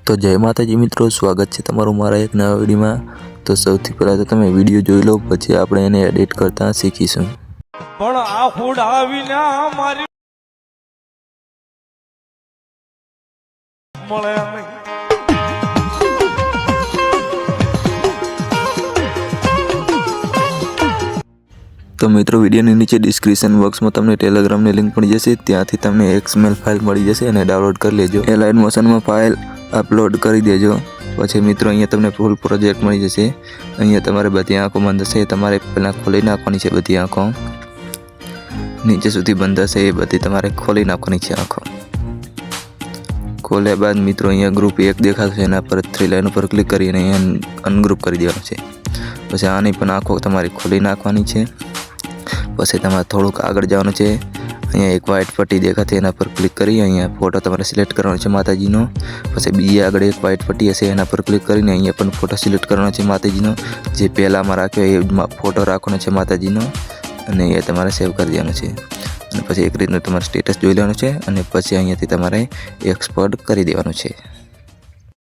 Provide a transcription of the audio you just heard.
तो जय माताजी मित्रों, स्वागत है तमारू मारा एक नवा विडियो में। तो सौथी पहला तो तमे विडियो जोई लो, पछी आपणे एने एडिट करता शीखीशुं। पण आ हुडावीने मारी मळे नहीं। तो मित्रों विडियो नीचे डिस्क्रिप्शन बॉक्स में तमने टेलिग्राम लिंक पड़ी जैसे, त्यांथी तमने XML फाइल मળી जैसे અને डाउनलॉड कर लेजो। एलाइन मोशन में फाइल अपलोड करी देजो। પછી મિત્રો અહીંયા તમને ફૂલ પ્રોજેક્ટ મળી જશે। અહીંયા તમારે બધી આંખો બંધ હશે, તમારે પહેલાં ખોલી નાખવાની છે બધી આંખો, નીચે સુધી બંધ હશે એ બધી તમારે ખોલી નાખવાની છે આંખો। ખોલ્યા બાદ મિત્રો અહીંયા ગ્રુપ 1 દેખાશે, એના પર 3 લાઈન ઉપર ક્લિક કરી અને અનગ્રુપ કરી દેવાનું છે। પછી આની પણ આંખો તમારે ખોલી નાખવાની છે। પછી તમારે થોડુંક આગળ જવાનું છે। અહીંયા એક વ્હાઇટ પટ્ટી દેખાશે, એના પર ક્લિક કરી અહીંયા ફોટો તમારે સિલેક્ટ કરવાનો છે માતાજીનો। પછી બીજી આગળ એક વ્હાઇટ પટ્ટી હશે, એના પર ક્લિક કરીને અહીંયા પણ ફોટો સિલેક્ટ કરવાનો છે માતાજીનો। જે પહેલામાં રાખ્યો એ ફોટો રાખવાનો છે માતાજીનો અને એ તમારે સેવ કરી દેવાનો છે। અને પછી એક રીતનું તમારે સ્ટેટસ જોઈ લેવાનું છે અને પછી અહીંયાથી તમારે એક્સપોર્ટ કરી દેવાનું છે।